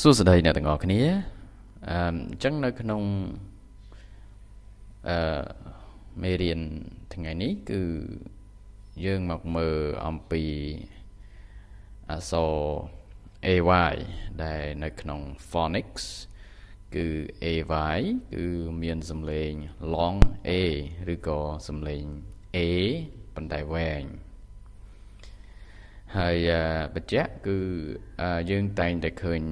សួស្តីអ្នកទាំងអស់គ្នាអញ្ចឹងនៅក្នុងមេរៀនថ្ងៃនេះគឺយើងមកមើលអំពីអក្សរ AY ដែលនៅក្នុង phonics គឺ AY គឺមានសំឡេង long A ឬក៏សំឡេង A ប៉ុន្តែវែងហើយបញ្ជាក់គឺយើងតែងតែឃើញ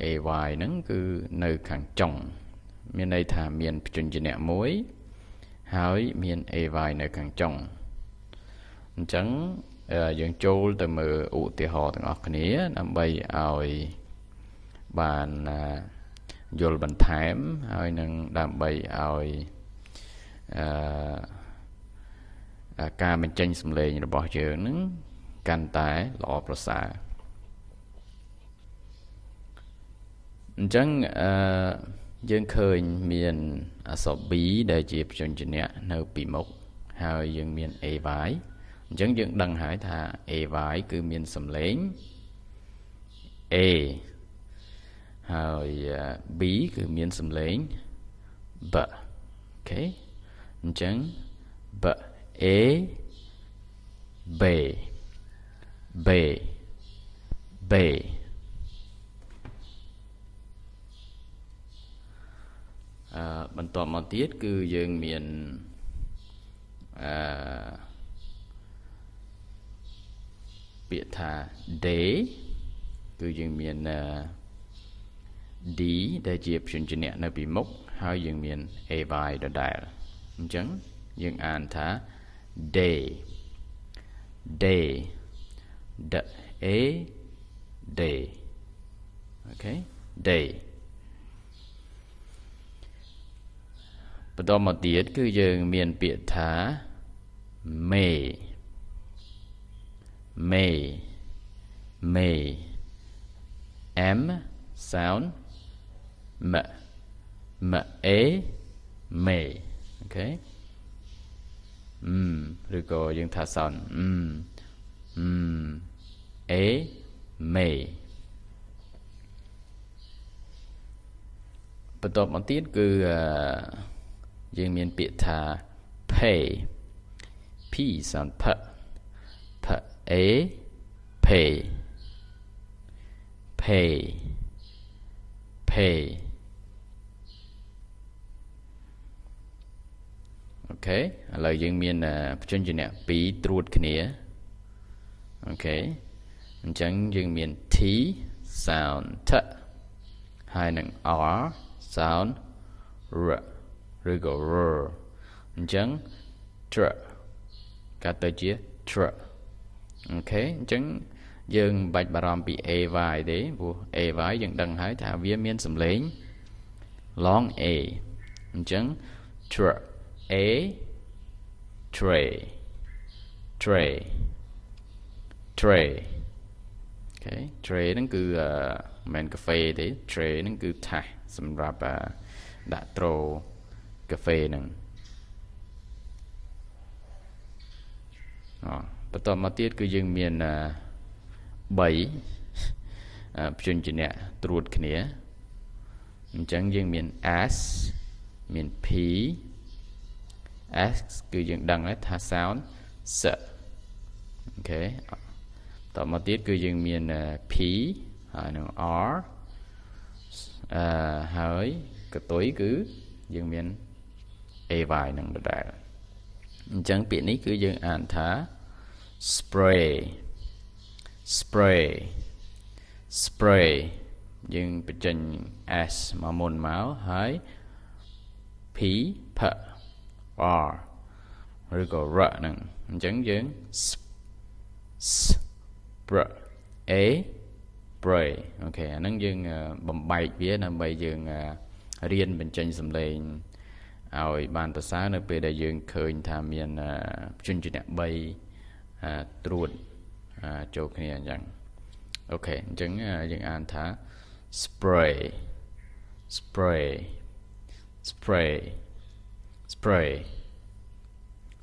AY ហ្នឹងគឺនៅខាងចុងមានន័យថាមានព្យញ្ជនៈមួយហើយមាន AY នៅខាងចុងអញ្ចឹងយើងចូលទៅមើលឧទាហរណ៍ទាំងអស់គ្នាដើម្បីឲ្យបានយល់បន្ថែមហើយនឹងដើម្បីឲ្យការបញ្ចេញសំឡេងរបស់យើងនឹងកាន់តែល្អប្រសើរអញ្ចឹងយើងឃើញមានអក្សរ B ដែលជាព្យញ្ជនៈនៅពីមុខហើយយើងមាន AY អញ្ចឹងយើងដឹងហើយថា AY គឺមានសំឡេង A ហើយ B គឺមានសំឡេង B អូខេអញ្ចឹង B A B B B បន្ទាប់មកទៀតគឺយើងមានពាក្យថា day គឺយើងមាន D ដែលជាព្យញ្ជនៈនៅពីមុខហើយយើងមាន AY ដដែលអញ្ចឹងយើងអានថា day day D A day អូខេ day បន្តមកទៀតគឺយើងមានពាក្យថា may may may M sound M M A may អូខេឬក៏យើងថា sound A may បន្តមកទៀតគឺយើងមានពាក្យថា pay P sound P P A pay pay pay អូខេឥឡូវយើងមានព្យញ្ជនៈពីរត្រួតគ្នាអូខេអញ្ចឹងយើងមាន T sound T ហើយនឹង R sound R ឬក៏ R អញ្ចឹង tr កាត់ទៅជា tr អូខេអញ្ចឹងយើងមិនបាច់បារម្ភពី AY ទេព្រោះ AY យើងដឹងហើយថាវាមានសំឡេង long A អញ្ចឹង tr A tray tray tray អូខេ tray ហ្នឹងគឺមិនមែនកាហ្វេទេ tray ហ្នឹងគឺថាសសម្រាប់ដាក់ត្រូកាហ្វេហ្នឹងបន្តមកទៀតគឺយើងមាន3ព្យញ្ជនៈត្រួតគ្នាអញ្ចឹងយើងមាន S មាន P S គឺយើងដឹងហើយថា sound S អូខេតមកទៀតគឺយើងមាន P ហើយនឹង R ហើយកតុយគឺយើងមាន AY នឹងដដែលអញ្ចឹងពាក្យនេះគឺយើងអានថា spray spray spray យើងបញ្ចេញ S មកមុនមកហើយ P P R ឬក៏ R ហ្នឹងអញ្ចឹងយើង spray A spray អូខេអាហ្នឹងយើងបំបែកវាដើម្បីយើងរៀនបញ្ចេញសំឡេងឲ្យបានប្រសើរនៅពេលដែលយើងឃើញថាមានព្យញ្ជនៈ3ត្រួតចូលគ្នាអញ្ចឹងអូខេអញ្ចឹងយើងអានថា spray spray spray spray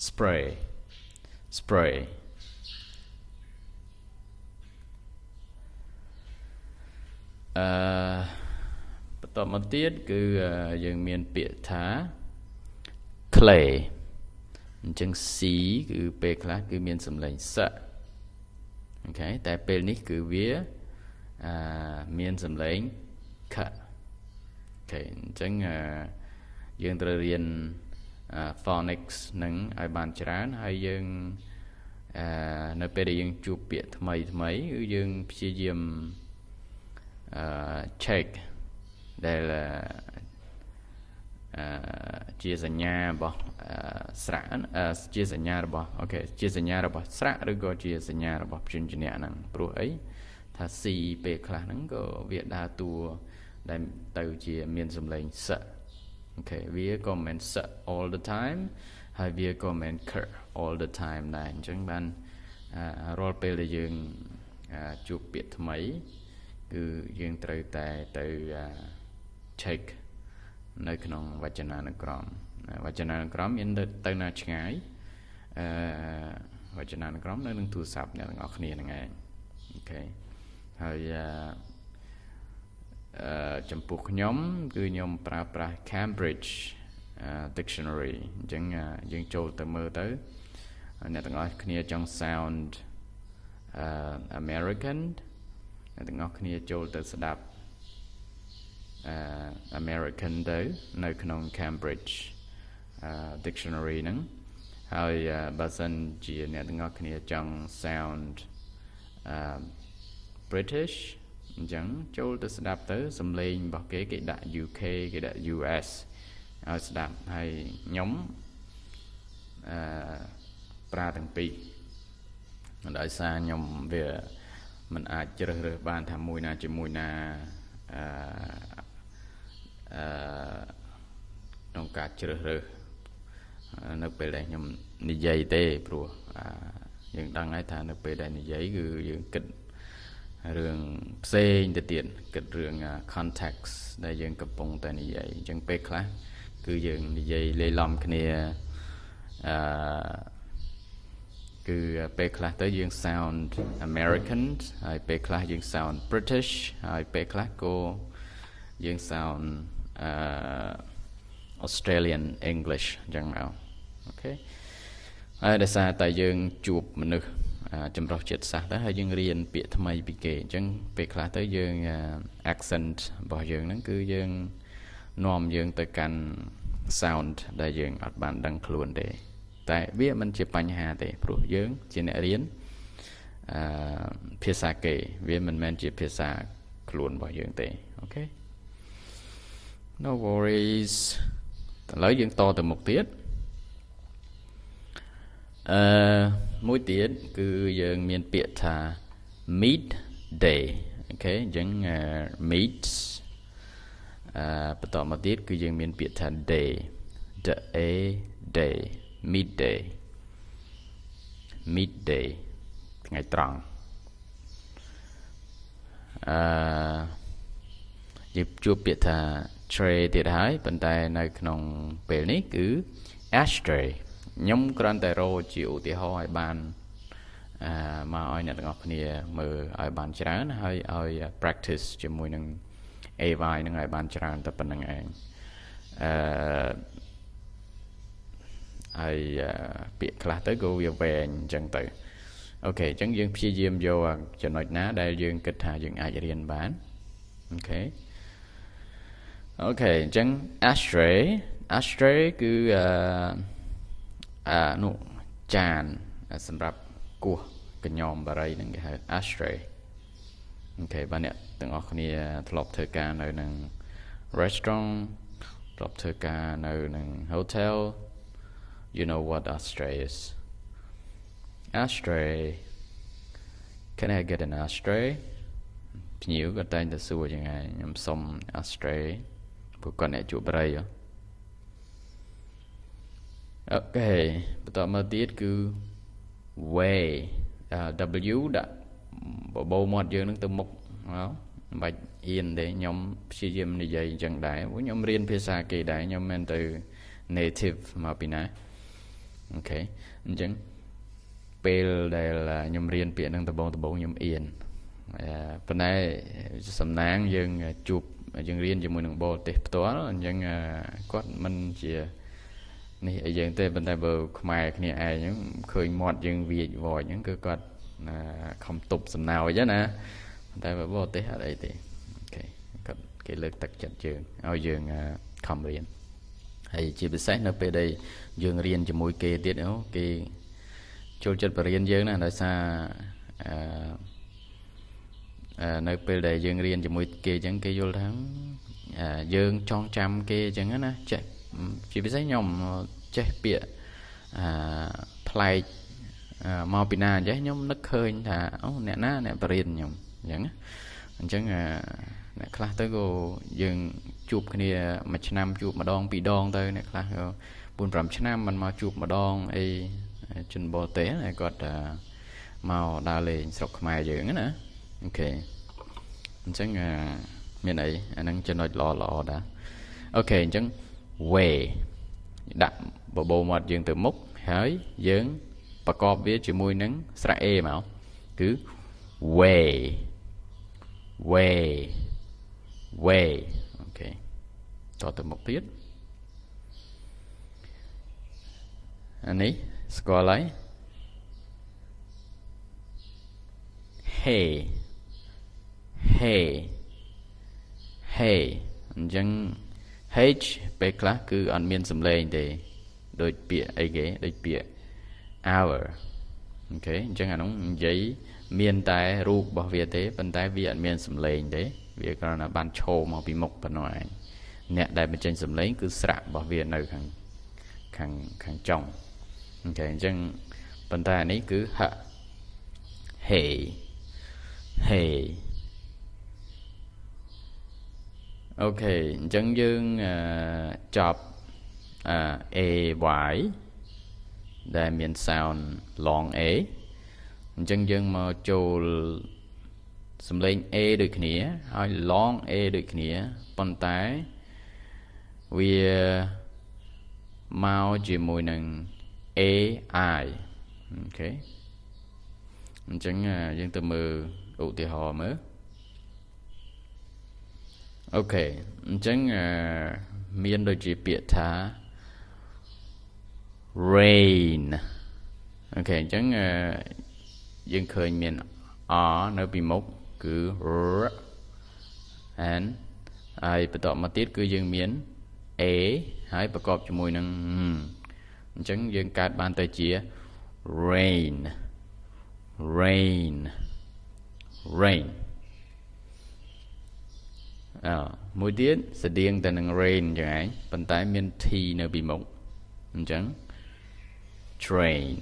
spray spray បន្ទាប់មកទៀតគឺយើងមានពាក្យថា clay អញ្ចឹង C គឺពេលខ្លះគឺមានសំឡេងសឹកអូខេតែពេលនេះគឺវាមានសំឡេងខអូខេអញ្ចឹងយើងត្រូវរៀនphonics នឹងឲ្យបានច្រើនហើយយើងនៅពេលដែលយើងជួបពាក្យថ្មីថ្មីគឺយើងព្យាយាមcheck ដែលជាសញ្ញារបស់ស្រៈជាសញ្ញារបស់អូខេជាសញ្ញារបស់ស្រៈឬក៏ជាសញ្ញារបស់ព្យញ្ជនៈហ្នឹងព្រោះអីថា C ពេលខ្លះហ្នឹងក៏វាដើរតួដែលទៅជាមានសំឡេងសឹកអូខេវាក៏មិនមែនសឹក all the time ហើយវាក៏មិនមែន cur all the time ដែរអញ្ចឹងបានរាល់ពេលដែលយើងជួបពាក្យថ្មីគឺយើងត្រូវតែទៅ check នៅក្នុងវចនានុក្រមវចនានុក្រមមានទៅណាឆ្ងាយវចនានុក្រមនៅនឹងទូរស័ព្ទអ្នកទាំងអស់គ្នាហ្នឹងឯងអូខេហើយចំពោះខ្ញុំគឺខ្ញុំប្រើប្រាស់ Cambridge Dictionary អញ្ចឹងយើងចូលទៅមើលទៅអ្នកទាំងអស់គ្នាចង់ sound American អ្នកទាំងអស់គ្នាចូលទៅស្ដាប់American ទៅនៅក្នុង Cambridge Dictionary ហ្នឹងហើយបើសិនជាអ្នកទាំងអស់គ្នាចង់ sound British អញ្ចឹងចូលទៅស្ដាប់ទៅសំឡេងរបស់គេដាក់ UK គេដាក់ US ឲ្យស្ដាប់ហើយខ្ញុំប្រើទាំងពីរដោយសារខ្ញុំវាមិនអាចជ្រើសរើសបានថាមួយណាជាមួយណាក្នុងការជ្រើសរើសនៅពេលដែលខ្ញុំនិយាយទេព្រោះយើងដឹងហើយថានៅពេលដែលនិយាយគឺយើងគិតរឿងផ្សេងទៅទៀតគិតរឿង context ដែលយើងកំពុងតែនិយាយអញ្ចឹងពេលខ្លះគឺយើងនិយាយលេីឡំគ្នាគឺពេលខ្លះទៅយើង sound American ហើយពេលខ្លះយើង sound British ហើយពេលខ្លះក៏យើង sound Australian English អញ្ចឹងមកអូខេហើយដោយសារតែយើងជួបមនុស្សចម្រុះជាតិសាសន៍ទៅហើយយើងរៀនពាក្យថ្មីពីគេអញ្ចឹងពេលខ្លះទៅយើង accent របស់យើងហ្នឹងគឺយើងនាំយើងទៅកាន់ sound ដែលយើងអត់បានដឹងខ្លួនទេតែវាមិនជាបញ្ហាទេព្រោះយើងជាអ្នករៀនភាសាគេវាមិនមែនជាភាសាខ្លួនរបស់យើងទេអូខេ no worries ឥឡូវយើងតទៅមុខទៀតមួយទៀតគឺយើងមានពាក្យថា midday អូខេអញ្ចឹង meet បន្តមកទៀតគឺយើងមានពាក្យថា day day midday ថ្ងៃត្រង់យើងជួបពាក្យថា tray ទៀតហើយប៉ុន្តែនៅក្នុងពេលនេះគឺ ashtray ខ្ញុំគ្រាន់តែរកជាឧទាហរណ៍ឲ្យបានមកឲ្យអ្នកទាំងអស់គ្នាមើលឲ្យបានច្រើនហើយឲ្យ practice ជាមួយនឹង AY នឹងឲ្យបានច្រើនតែប៉ុណ្្នឹងឯងហើយពាក្យខ្លះទៅក៏វាវែងអញ្ចឹងទៅអូខេអញ្ចឹងយើងព្យាយាមយកចំណុចណាដែលយើងគិតថាយើងអាចរៀនបានអូខេអញ្ចឹង ashtray គឺនោះចានសម្រាប់គោះកញ្ញោមបារីហ្នឹងគេហៅ ashtray អូខេបាទអ្នកទាំងអស់គ្នាធ្លាប់ធ្វើការនៅនឹង restaurant ធ្លាប់ធ្វើការនៅនឹង hotel you know what ashtray is ashtray can I get an ashtray ភ្ញៀវក៏តែងតែសួរយ៉ាងហ្នឹងខ្ញុំសុំ ashtray ព្រោះគាត់អ្នកជួបបារីអូខេបន្តមកទៀតគឺ way W ដាក់បបោមាត់យើងនឹងទៅមុខមិនបាច់អៀនទេខ្ញុំព្យាយាមនិយាយអញ្ចឹងដែរព្រោះខ្ញុំរៀនភាសាគេដែរខ្ញុំមិនទៅ native មកពីណាអូខេអញ្ចឹងពេលដែលខ្ញុំរៀនពាក្យនឹងដំបូងខ្ញុំអៀន ប៉ុន្តែសំណាងយើងជួបយើងរៀនជាមួយនឹងបរទេសផ្ទាល់អញ្ចឹងគាត់មិនជានេះអីយើងទេប៉ុន្តែបើខ្មែរគ្នាឯងហ្នឹងឃើញមាត់យើងវាចវយហ្នឹងគឺគាត់ខំទប់សំណោចណាប៉ុន្តែបើបរទេសអត់អីទេអូខេគាត់គេលើកទឹកចិត្តយើងឲ្យយើងខំរៀនហើយជាពិសេសនៅពេលដែលយើងរៀនជាមួយគេទៀតគេចូលចិត្តបរៀនយើងណាដោយសារនៅពេលដែលយើងរៀនជាមួយគេអញ្ចឹងគេយល់ថាយើងចងចាំគេអញ្ចឹងណាចេះជាពិសេសខ្ញុំចេះពាក្យប្លែកមកពីណាអញ្ចឹងខ្ញុំនឹកឃើញថាអ្នកណាអ្នកបរៀនខ្ញុំអញ្ចឹងអ្នកខ្លះទៅក៏យើងជួបគ្នាមួយឆ្នាំជួបម្ដងពីរដងទៅអ្នកខ្លះក៏ 4-5 ឆ្នាំមិនមកជួបម្ដងអីជនបរទេសគាត់មកដើរលេងស្រុកខ្មែរយើងណាអូខេអញ្ចឹងមានអីអាហ្នឹងចំណុចល្អដែរអូខេអញ្ចឹង way ដាក់បបោមាត់យើងទៅមុខហើយយើងប្រកបវាជាមួយនឹងស្រៈ a មកគឺ way អូខេតទៅមុខទៀតអានេះស្គាល់ហើយ hey អញ្ចឹង h ពេលខ្លះគឺអត់មានសំឡេងទេដូចពាក្យអីគេដូចពាក្យ hour អូខេអញ្ចឹងអានោះនិយាយមានតែរូបរបស់វាទេប៉ុន្តែវាអត់មានសំឡេងទេវាគ្រាន់តែបានឈោមកពីមុខប៉ុណ្ណោះឯងអ្នកដែលបញ្ចេញសំឡេងគឺស្រៈរបស់វានៅខាងចុងអូខេអញ្ចឹងប៉ុន្តែអានេះគឺ hey អូខេអញ្ចឹងយើងចប់ay ដែលមាន sound long a អញ្ចឹងយើងមកចូលសំឡេង a ដូចគ្នាហើយ long a ដូចគ្នាប៉ុន្តែវាមកជាមួយនឹង ai អូខេអញ្ចឹងយើងទៅមើលឧទាហរណ៍មើលអូខេអញ្ចឹងមានដូចជាពាក្យថា rain អូខេអញ្ចឹងយើងឃើញមាន r នៅពីមុខគឺ r and ហើយបន្តមកទៀតគឺយើងមាន a ហើយប្រកបជាមួយនឹងអញ្ចឹងយើងកើតបានទៅជា rain មួយទៀតស្តៀងទៅនឹង rain ចឹងឯងប៉ុន្តែមាន t នៅពីមុខអញ្ចឹង train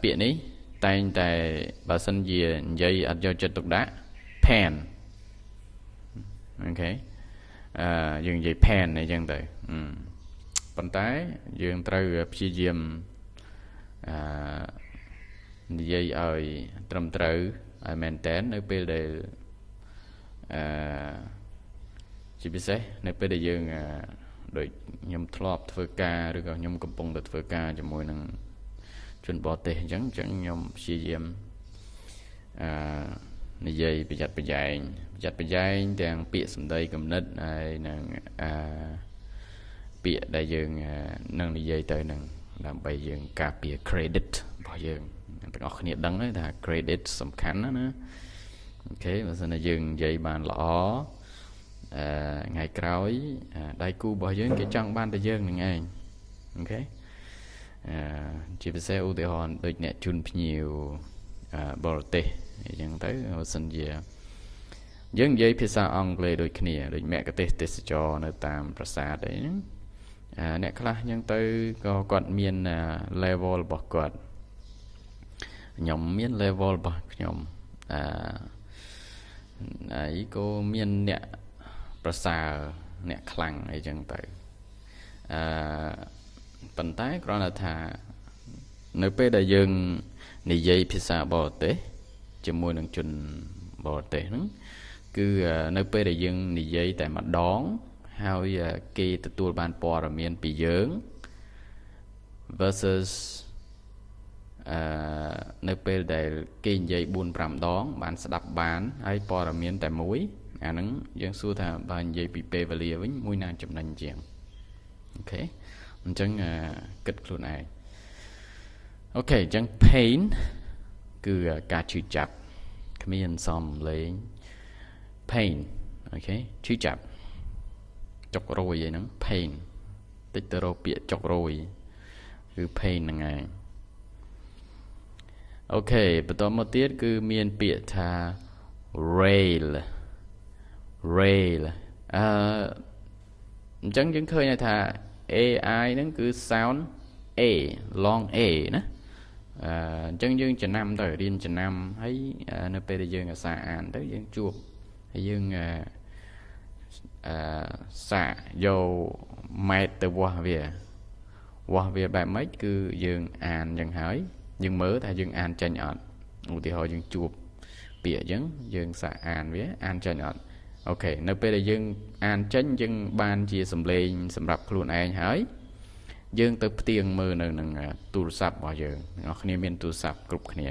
ពាក្យនេះតែងតែបើសិនជានិយាយអត់យកចិត្តទុកដាក់ pen អូខេយើងនិយាយ pen អីចឹងទៅប៉ុន្តែយើងត្រូវព្យាយាមនិយាយឲ្យត្រឹមត្រូវឲ្យមែនតើនៅពេលដែលជាពិសេសនៅពេលដែលយើងដូចខ្ញុំធ្លាប់ធ្វើការឬក៏ខ្ញុំកំពុងតែធ្វើការជាមួយនឹងជនបរទេសអញ្ចឹងខ្ញុំព្យាយាមនិយាយប្រយ័ត្នប្រយែងទាំងពាក្យសម្ដីគំនិតហើយនឹងពាក្យដែលយើងនឹងនិយាយទៅនឹងដើម្បីយើងការពារ credit របស់យើងទាំងអស់គ្នាដឹងហើយថា credit សំខាន់ណាអូខេបើសិនជាយើងនិយាយបានល្អថ្ងៃក្រោយដៃគូរបស់យើងគេចង់បានតែយើងនឹងឯងអូខេជាពិសេសឧទាហរណ៍ដូចអ្នកជូនភ្ញៀវបរទេសអញ្ចឹងទៅបើសិនជាយើងនិយាយភាសាអង់គ្លេសដូចគ្នាដូចមគ្គុទ្ទេសក៍ទេសចរនៅតាមប្រាសាទអីហ្នឹងអ្នកខ្លះអញ្ចឹងទៅក៏គាត់មាន level របស់គាត់ខ្ញុំមាន level របស់ខ្ញុំហើយក៏មានអ្នកប្រសើរអ្នកខ្លាំងអីចឹងទៅប៉ុន្តែគ្រាន់តែថានៅពេលដែលយើងនិយាយភាសាបរទេសជាមួយនឹងជនបរទេសហ្នឹងគឺនៅពេលដែលយើងនិយាយតែម្ដង ហើយគេទទួលបានព័ត៌មានពីយើង versus នៅពេលដែលគេនិយាយ 4-5 ដងបានស្ដាប់បានហើយព័ត៌មានតែមួយអាហ្នឹងយើងសួរថាបើនិយាយពីពេលវេលាវិញមួយណាចំណេញជាងអូខេអញ្ចឹងគិតខ្លួនឯងអូខេអញ្ចឹង pain គឺការឈឺចាប់គ្មានសំលេង pain អូខេឈឺចាប់ចុករយអីហ្នឹង pain តិចទៅរកពាក្យចុករយគឺ pain ហ្នឹងឯងអូខេបន្តមកទៀតគឺមានពាក្យថា rail អញ្ចឹងយើងឃើញថា AI ហ្នឹងគឺ sound A long A ណាអញ្ចឹងយើងចំណាំទៅរៀនចំណាំហើយនៅពេលដែលយើងអាសាអានទៅយើងជួបហើយយើងសាកយកម៉ែត្រទៅវាស់វាបែបម៉េចគឺយើងអានយ៉ាងហើយយើងមើលថាយើងអានចេញអត់ឧទាហរណ៍យើងជួបពាក្យអញ្ចឹងយើងសាកអានវាអានចេញអត់អូខេនៅពេលដែលយើងអានចេញយើងបានជាសំឡេងសម្រាប់ខ្លួនឯងហើយយើងទៅផ្ទៀងមើលនៅនឹងទូរស័ព្ទរបស់យើងអ្នកនរគ្នាមានទូរស័ព្ទគ្រប់គ្នា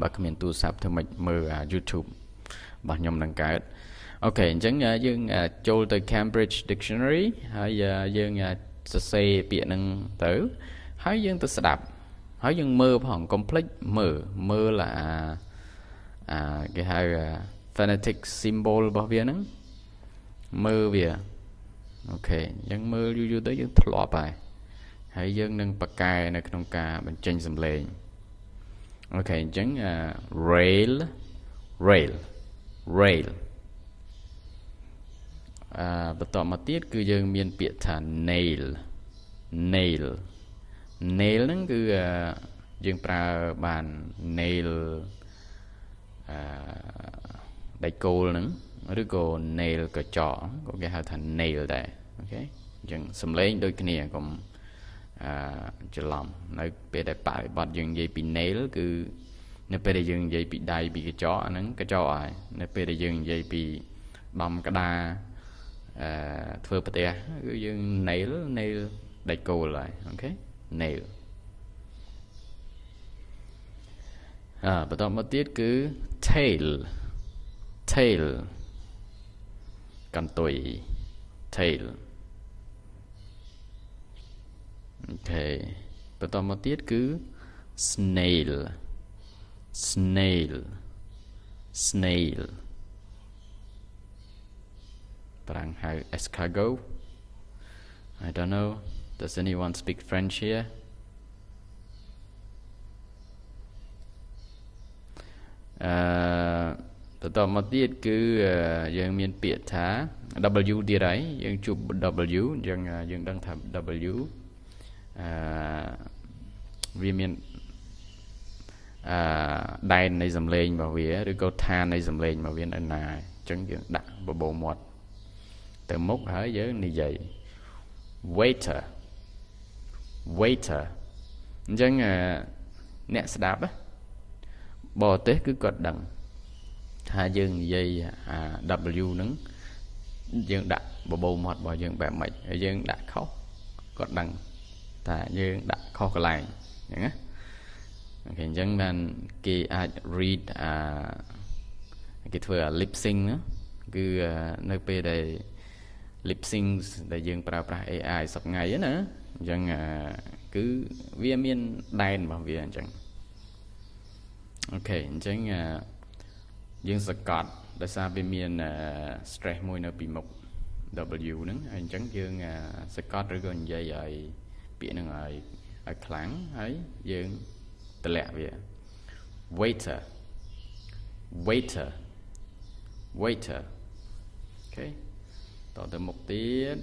បើគ្មានទូរស័ព្ទធ្វើម៉េចមើល YouTube របស់ខ្ញុំនឹងកើតអូខេអញ្ចឹងយើងចូលទៅ Cambridge Dictionary ហើយយើងសរសេរពាក្យហ្នឹងទៅហើយយើងទៅស្ដាប់ហើយយើងមើលផងកុំភ្លេចមើលគេហៅ phonetic symbol របស់វាហ្នឹងមើលវាអូខេអញ្ចឹងមើលយូរទៅយើងធ្លាប់ហើយយើងនឹងបកកែនៅក្នុងការបញ្ចេញសំឡេងអូខេអញ្ចឹង rail បន្តមកទៀតគឺយើងមានពាក្យថា nail ហ្នឹងគឺយើងប្រើបាន nail ដៃគោលហ្នឹងឬក៏ nail កញ្ចក់ក៏គេហៅថា nail ដែរអូខេអញ្ចឹងសំឡេងដូចគ្នាកុំច្រឡំនៅពេលដែលបរិបត្តិយើងនិយាយពី nail គឺនៅពេលដែលយើងនិយាយពីដៃពីកញ្ចក់អាហ្នឹងកញ្ចក់ហើយនៅពេលដែលយើងនិយាយពីដំក្តារធ្វើប្រទេសគឺយើង nail ដៃគោលហើយអូខេ nail បន្តមកទៀតគឺ tail កន្ទុយ tail អូខេបន្តមកទៀតគឺ snail ប្រាំងហៅ escargot I don't know does anyone speak French hereបន្តមកទៀតគឺយើងមានពាក្យថា W ទៀតហើយយើងជួប W អញ្ចឹងយើងដឹងថា W វាមានដែននៃសំឡេងរបស់វាឬក៏ឋាននៃសំឡេងរបស់វានៅណាអញ្ចឹងយើងដាក់បបោមាត់ទៅមុខហើយយើងនិយាយ waiter អញ្ចឹងអ្នកស្ដាប់បរទេសគឺគាត់ដឹងថាយើងនិយាយW ហ្នឹងយើងដាក់បបោមាត់របស់យើងបែបម៉េចហើយយើងដាក់ខុសគាត់ដឹងថាយើងដាក់ខុសកន្លែងអញ្ចឹងណាអូខេអញ្ចឹងបានគេអាច read គេធ្វើlip sync ណាគឺនៅពេលដែល lip sync ដែលយើងប្រើប្រាស់ AI សប្ងៃណាអញ្ចឹងគឺវាមានដែនរបស់វាអញ្ចឹងអូខេអញ្ចឹងយើងសកត់ដោយសារវាមាន stress មួយនៅពីមុខ W ហ្នឹងហើយអញ្ចឹងយើងសកត់ឬក៏និយាយឲ្យពាក្យហ្នឹងឲ្យខ្លាំងហើយយើងតម្លាក់វា waiter អូខេតទៅមុខទៀត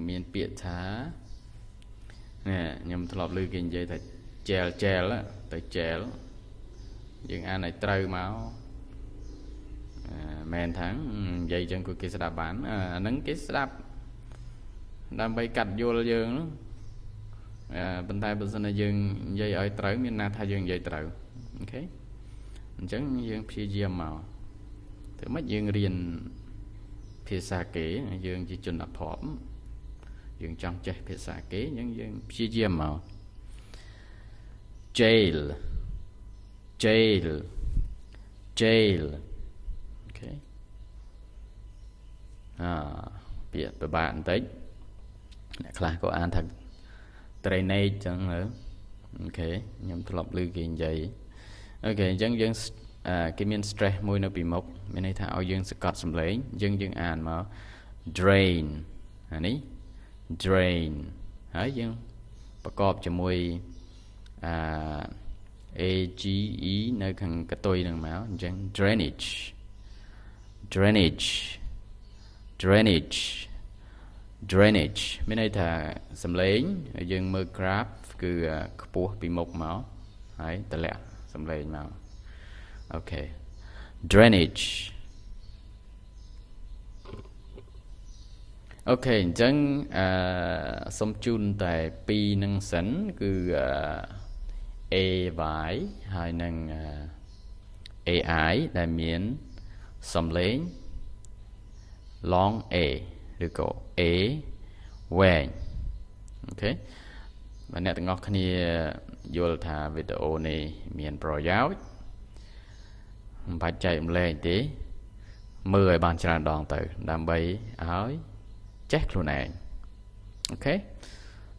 មានពាក្យថាខ្ញុំធ្លាប់ឮគេនិយាយថា gel ទៅ gel យើងអានឲ្យត្រូវមកមែនថានិយាយចឹងគឺគេស្ដាប់បានអាហ្នឹងគេស្ដាប់ដើម្បីកាត់យល់យើងប៉ុន្តែបើសិនជាយើងនិយាយឲ្យត្រូវមានណាថាយើងនិយាយត្រូវអូខេអញ្ចឹងយើងព្យាយាមមកធ្វើម៉េចយើងរៀន ភាសាគេយើងជាជនអភ័ព្វយើងចង់ចេះភាសាគេយើងព្យាយាមមក jail jail jail អូខេពាក្យពិបាកបន្តិចអ្នកខ្លះក៏អានថា drainage ចឹងអូខេខ្ញុំធ្លាប់ឮគេនិយាយអូខេអញ្ចឹងយើងគេមាន stress មួយនៅពីមុខមានន័យថាឲ្យយើងសង្កត់សម្លេងយើងអានមក drain អានេះ drain ហើយយើងប្រកបជាមួយage នៅខាងកតុយនឹងមកអញ្ចឹង drainage drainage drainage drainage មានន័យថាសម្លេងយើងមើល graph គឺខ្ពស់ពីមុខមកហើយតម្លាក់សម្លេងមកអូខេ drainage អូខេអញ្ចឹងសុំជូនតែ2នឹងសិនគឺ AY ហើយនឹង AI ដែលមានសំឡេង long A ឬក៏ A វែងអូខេបើអ្នកទាំងអស់គ្នាយល់ថាវីដេអូនេះមានប្រយោជន៍មិនបាច់ចែកម្លែកទេមើលឲ្យបានច្រើនដងទៅដើម្បីឲ្យចេះខ្លួនឯងអូខេ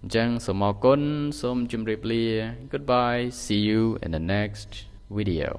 អញ្ចឹងសូមអរគុណសូមជម្រាបលា Goodbye see you in the next video